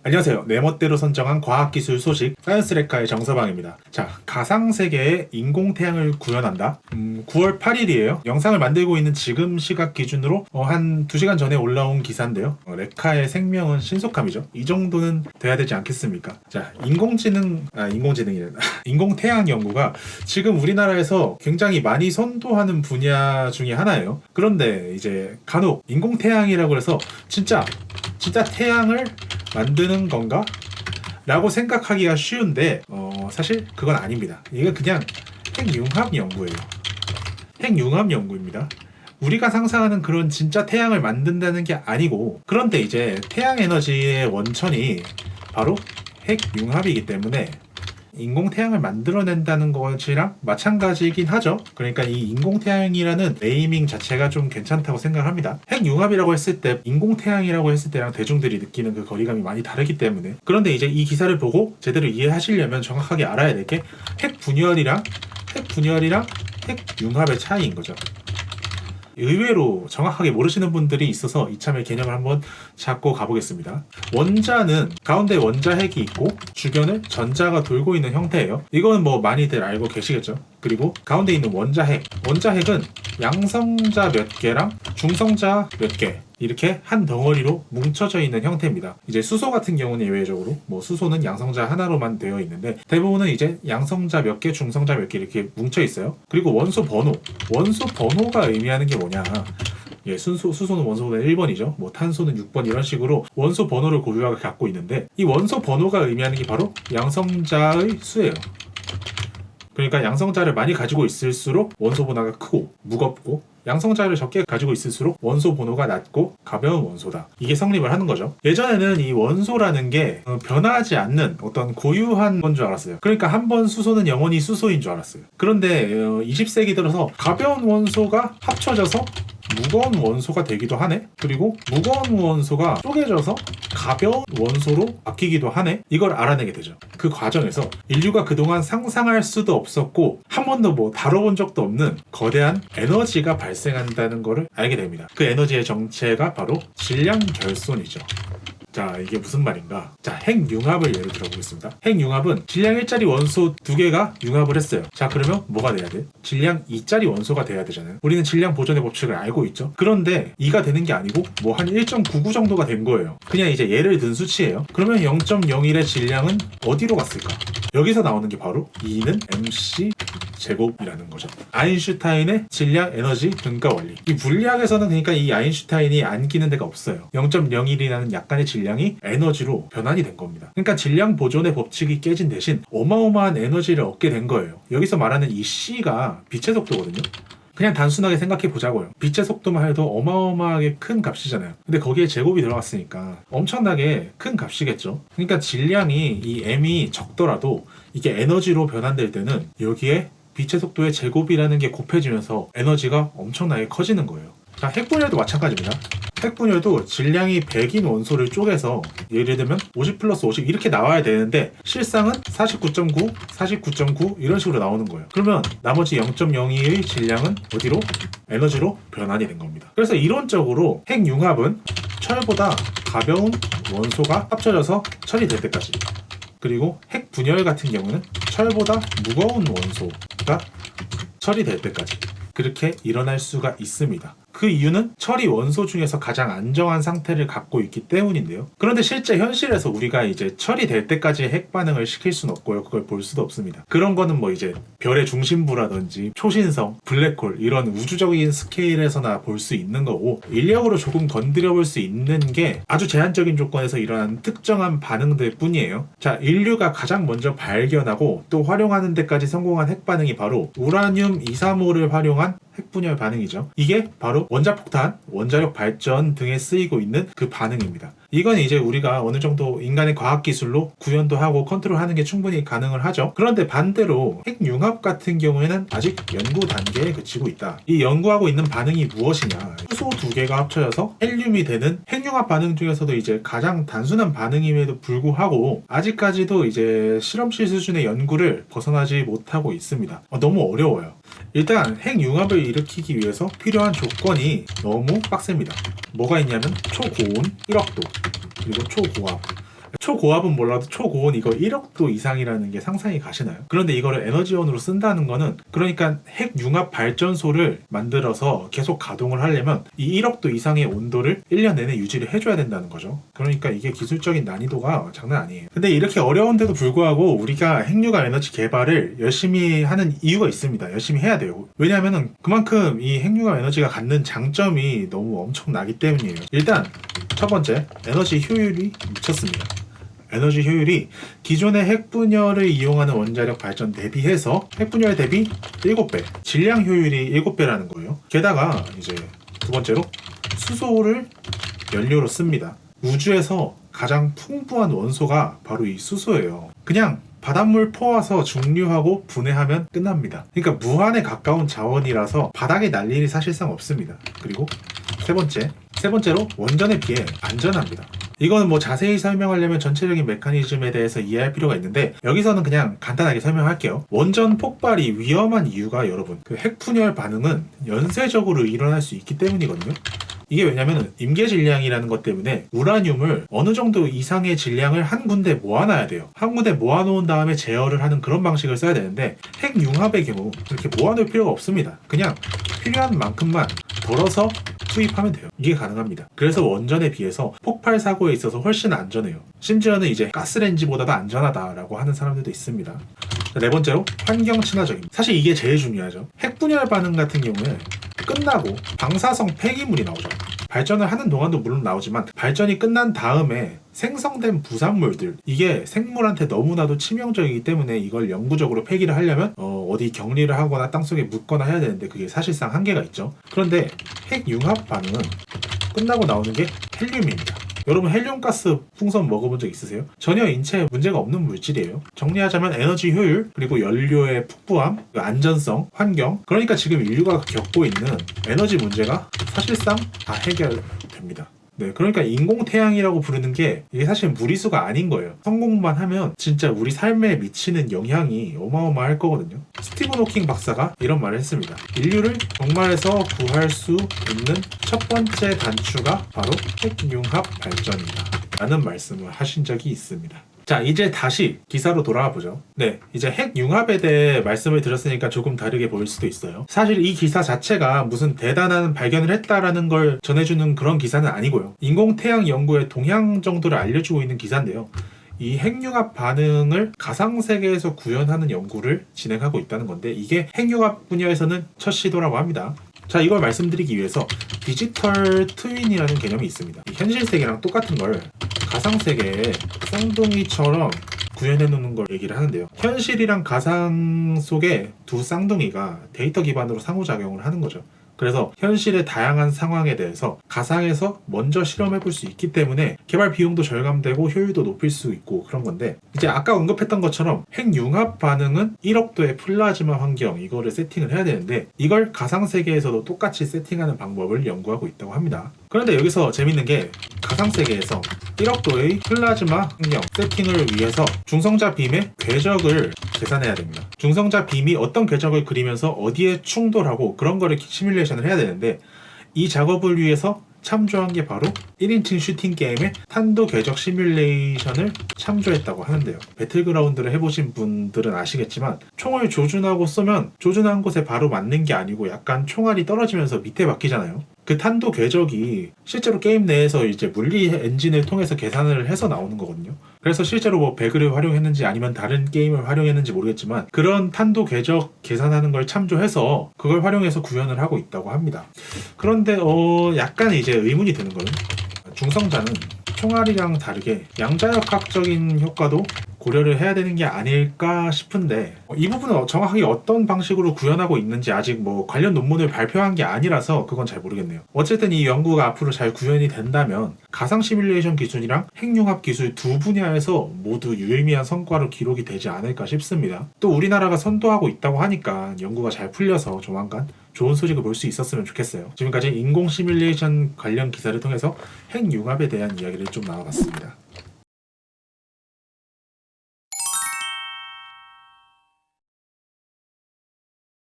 안녕하세요. 내 멋대로 선정한 과학기술 소식 사이언스 레카의 정서방입니다. 자, 가상세계에 인공태양을 구현한다. 9월 8일이에요. 영상을 만들고 있는 지금 시각 기준으로 한 2시간 전에 올라온 기사인데요. 레카의 생명은 신속함이죠. 이 정도는 돼야 되지 않겠습니까? 자, 인공지능이래. 인공태양 연구가 지금 우리나라에서 굉장히 많이 선도하는 분야 중에 하나예요. 그런데 이제 간혹 인공태양이라고 해서 진짜 태양을 만드는 건가? 라고 생각하기가 쉬운데 사실 그건 아닙니다. 이게 그냥 핵융합 연구예요. 핵융합 연구입니다. 우리가 상상하는 그런 진짜 태양을 만든다는 게 아니고, 그런데 이제 태양 에너지의 원천이 바로 핵융합이기 때문에 인공태양을 만들어낸다는 것이랑 마찬가지이긴 하죠. 그러니까 이 인공태양이라는 네이밍 자체가 좀 괜찮다고 생각합니다. 핵융합이라고 했을 때, 인공태양이라고 했을 때랑 대중들이 느끼는 그 거리감이 많이 다르기 때문에. 그런데 이제 이 기사를 보고 제대로 이해하시려면 정확하게 알아야 될 게 핵분열이랑 핵융합의 차이인 거죠. 의외로 정확하게 모르시는 분들이 있어서 이참에 개념을 한번 잡고 가보겠습니다. 원자는 가운데 원자핵이 있고 주변을 전자가 돌고 있는 형태예요. 이거는 뭐 많이들 알고 계시겠죠. 그리고 가운데 있는 원자핵은 양성자 몇 개랑 중성자 몇 개, 이렇게 한 덩어리로 뭉쳐져 있는 형태입니다. 이제 수소 같은 경우는 예외적으로 수소는 양성자 하나로만 되어 있는데, 대부분은 이제 양성자 몇 개, 중성자 몇 개 이렇게 뭉쳐 있어요. 그리고 원소 번호가 의미하는 게 뭐냐? 수소는 원소 번호 1번이죠. 탄소는 6번, 이런 식으로 원소 번호를 고유하게 갖고 있는데, 이 원소 번호가 의미하는 게 바로 양성자의 수예요. 그러니까 양성자를 많이 가지고 있을수록 원소 번호가 크고 무겁고, 양성자를 적게 가지고 있을수록 원소 번호가 낮고 가벼운 원소다. 이게 성립을 하는 거죠. 예전에는 이 원소라는 게 변하지 않는 어떤 고유한 건 줄 알았어요. 그러니까 한 번 수소는 영원히 수소인 줄 알았어요. 그런데 20세기 들어서 가벼운 원소가 합쳐져서 무거운 원소가 되기도 하네. 그리고 무거운 원소가 쪼개져서 가벼운 원소로 바뀌기도 하네. 이걸 알아내게 되죠. 그 과정에서 인류가 그동안 상상할 수도 없었고 한 번도 다뤄본 적도 없는 거대한 에너지가 발생한다는 것을 알게 됩니다. 그 에너지의 정체가 바로 질량 결손이죠. 자, 이게 무슨 말인가? 자, 핵융합을 예를 들어보겠습니다. 핵융합은 질량 1짜리 원소 2개가 융합을 했어요. 자, 그러면 뭐가 돼야 돼? 질량 2짜리 원소가 돼야 되잖아요. 우리는 질량 보존의 법칙을 알고 있죠. 그런데 2가 되는 게 아니고 한 1.99 정도가 된 거예요. 그냥 이제 예를 든 수치예요. 그러면 0.01의 질량은 어디로 갔을까? 여기서 나오는 게 바로 2는 mc 제곱이라는 거죠. 아인슈타인의 질량 에너지 분과 원리. 이 물리학에서는 그러니까 이 아인슈타인이 안 끼는 데가 없어요. 0.01이라는 약간의 질량이 에너지로 변환이 된 겁니다. 그러니까 질량 보존의 법칙이 깨진 대신 어마어마한 에너지를 얻게 된 거예요. 여기서 말하는 이 C가 빛의 속도거든요. 그냥 단순하게 생각해 보자고요. 빛의 속도만 해도 어마어마하게 큰 값이잖아요. 근데 거기에 제곱이 들어갔으니까 엄청나게 큰 값이겠죠. 그러니까 질량이, 이 m이 적더라도 이게 에너지로 변환될 때는 여기에 빛의 속도의 제곱이라는 게 곱해지면서 에너지가 엄청나게 커지는 거예요. 자, 핵분열도 마찬가지입니다. 핵분열도 질량이 100인 원소를 쪼개서 예를 들면 50 플러스 50 이렇게 나와야 되는데 실상은 49.9, 49.9 이런 식으로 나오는 거예요. 그러면 나머지 0.02의 질량은 어디로? 에너지로 변환이 된 겁니다. 그래서 이론적으로 핵융합은 철보다 가벼운 원소가 합쳐져서 철이 될 때까지, 그리고 핵분열 같은 경우는 철보다 무거운 원소가 철이 될 때까지 그렇게 일어날 수가 있습니다. 그 이유는 철이 원소 중에서 가장 안정한 상태를 갖고 있기 때문인데요. 그런데 실제 현실에서 우리가 이제 철이 될 때까지 핵 반응을 시킬 수는 없고요. 그걸 볼 수도 없습니다. 그런 거는 이제 별의 중심부라든지 초신성, 블랙홀 이런 우주적인 스케일에서나 볼 수 있는 거고, 인력으로 조금 건드려 볼 수 있는 게 아주 제한적인 조건에서 일어나는 특정한 반응들 뿐이에요. 자, 인류가 가장 먼저 발견하고 또 활용하는 데까지 성공한 핵 반응이 바로 우라늄 235를 활용한 핵분열 반응이죠. 이게 바로 원자폭탄, 원자력 발전 등에 쓰이고 있는 그 반응입니다. 이건 이제 우리가 어느 정도 인간의 과학기술로 구현도 하고 컨트롤하는 게 충분히 가능을 하죠. 그런데 반대로 핵융합 같은 경우에는 아직 연구 단계에 그치고 있다. 이 연구하고 있는 반응이 무엇이냐? 수소 2개가 합쳐져서 헬륨이 되는 핵융합 반응 중에서도 이제 가장 단순한 반응임에도 불구하고 아직까지도 이제 실험실 수준의 연구를 벗어나지 못하고 있습니다. 너무 어려워요. 일단 핵융합을 일으키기 위해서 필요한 조건이 너무 빡셉니다. 뭐가 있냐면 초고온 1억도, 그리고 초고압. 초고압은 몰라도 초고온 이거 1억도 이상이라는 게 상상이 가시나요? 그런데 이거를 에너지원으로 쓴다는 거는 그러니까 핵융합 발전소를 만들어서 계속 가동을 하려면 이 1억도 이상의 온도를 1년 내내 유지를 해줘야 된다는 거죠. 그러니까 이게 기술적인 난이도가 장난 아니에요. 근데 이렇게 어려운데도 불구하고 우리가 핵융합 에너지 개발을 열심히 하는 이유가 있습니다. 열심히 해야 돼요. 왜냐하면 그만큼 이 핵융합 에너지가 갖는 장점이 너무 엄청나기 때문이에요. 일단 첫 번째, 에너지 효율이 미쳤습니다. 에너지 효율이 기존의 핵분열을 이용하는 원자력 발전 대비해서 핵분열 대비 7배, 질량 효율이 7배라는 거예요. 게다가 이제 두 번째로 수소를 연료로 씁니다. 우주에서 가장 풍부한 원소가 바로 이 수소예요. 그냥 바닷물 퍼와서 중류하고 분해하면 끝납니다. 그러니까 무한에 가까운 자원이라서 바닥에 날 일이 사실상 없습니다. 그리고 세 번째로 원전에 비해 안전합니다. 이거는 뭐 자세히 설명하려면 전체적인 메커니즘에 대해서 이해할 필요가 있는데 여기서는 그냥 간단하게 설명할게요. 원전 폭발이 위험한 이유가 여러분 그 핵분열 반응은 연쇄적으로 일어날 수 있기 때문이거든요. 이게 왜냐면 임계 질량이라는 것 때문에 우라늄을 어느 정도 이상의 질량을 한 군데 모아놔야 돼요. 한 군데 모아놓은 다음에 제어를 하는 그런 방식을 써야 되는데 핵융합의 경우 그렇게 모아놓을 필요가 없습니다. 그냥 필요한 만큼만 덜어서 투입하면 돼요. 이게 가능합니다. 그래서 원전에 비해서 폭발 사고에 있어서 훨씬 안전해요. 심지어는 이제 가스레인지보다도 안전하다라고 하는 사람들도 있습니다. 네 번째로 환경 친화적입니다. 사실 이게 제일 중요하죠. 핵분열 반응 같은 경우에 끝나고 방사성 폐기물이 나오죠. 발전을 하는 동안도 물론 나오지만 발전이 끝난 다음에 생성된 부산물들 이게 생물한테 너무나도 치명적이기 때문에 이걸 영구적으로 폐기를 하려면 어디 격리를 하거나 땅속에 묻거나 해야 되는데 그게 사실상 한계가 있죠. 그런데 핵융합 반응은 끝나고 나오는 게 헬륨입니다. 여러분 헬륨가스 풍선 먹어본 적 있으세요? 전혀 인체에 문제가 없는 물질이에요. 정리하자면 에너지 효율, 그리고 연료의 풍부함, 안전성, 환경, 그러니까 지금 인류가 겪고 있는 에너지 문제가 사실상 다 해결됩니다. 네, 그러니까 인공태양이라고 부르는 게 이게 사실 무리수가 아닌 거예요. 성공만 하면 진짜 우리 삶에 미치는 영향이 어마어마할 거거든요. 스티븐 호킹 박사가 이런 말을 했습니다. 인류를 종말에서 구할 수 있는 첫 번째 단추가 바로 핵융합 발전이다 라는 말씀을 하신 적이 있습니다. 자, 이제 다시 기사로 돌아와 보죠. 네, 이제 핵융합에 대해 말씀을 드렸으니까 조금 다르게 보일 수도 있어요. 사실 이 기사 자체가 무슨 대단한 발견을 했다라는 걸 전해주는 그런 기사는 아니고요. 인공태양 연구의 동향 정도를 알려주고 있는 기사인데요. 이 핵융합 반응을 가상세계에서 구현하는 연구를 진행하고 있다는 건데 이게 핵융합 분야에서는 첫 시도라고 합니다. 자, 이걸 말씀드리기 위해서 디지털 트윈이라는 개념이 있습니다. 현실 세계랑 똑같은 걸 가상세계에 쌍둥이처럼 구현해 놓는 걸 얘기를 하는데요. 현실이랑 가상 속에 두 쌍둥이가 데이터 기반으로 상호작용을 하는 거죠. 그래서 현실의 다양한 상황에 대해서 가상에서 먼저 실험해 볼 수 있기 때문에 개발 비용도 절감되고 효율도 높일 수 있고 그런 건데 이제 아까 언급했던 것처럼 핵융합 반응은 1억도의 플라즈마 환경 이거를 세팅을 해야 되는데 이걸 가상세계에서도 똑같이 세팅하는 방법을 연구하고 있다고 합니다. 그런데 여기서 재밌는 게 가상세계에서 1억도의 플라즈마 환경 세팅을 위해서 중성자 빔의 궤적을 계산해야 됩니다. 중성자 빔이 어떤 궤적을 그리면서 어디에 충돌하고 그런 거를 시뮬레이션을 해야 되는데 이 작업을 위해서 참조한 게 바로 1인칭 슈팅 게임의 탄도 궤적 시뮬레이션을 참조했다고 하는데요. 배틀그라운드를 해보신 분들은 아시겠지만 총을 조준하고 쏘면 조준한 곳에 바로 맞는 게 아니고 약간 총알이 떨어지면서 밑에 박히잖아요. 그 탄도 궤적이 실제로 게임 내에서 이제 물리 엔진을 통해서 계산을 해서 나오는 거거든요. 그래서 실제로 뭐 배그를 활용했는지 아니면 다른 게임을 활용했는지 모르겠지만 그런 탄도 궤적 계산하는 걸 참조해서 그걸 활용해서 구현을 하고 있다고 합니다. 그런데 약간 이제 의문이 드는 거는 중성자는 총알이랑 다르게 양자역학적인 효과도 고려를 해야 되는 게 아닐까 싶은데 이 부분은 정확하게 어떤 방식으로 구현하고 있는지 아직 뭐 관련 논문을 발표한 게 아니라서 그건 잘 모르겠네요. 어쨌든 이 연구가 앞으로 잘 구현이 된다면 가상 시뮬레이션 기술이랑 핵융합 기술 두 분야에서 모두 유의미한 성과로 기록이 되지 않을까 싶습니다. 또 우리나라가 선도하고 있다고 하니까 연구가 잘 풀려서 조만간 좋은 소식을 볼 수 있었으면 좋겠어요. 지금까지 인공 시뮬레이션 관련 기사를 통해서 핵융합에 대한 이야기를 좀 나눠봤습니다.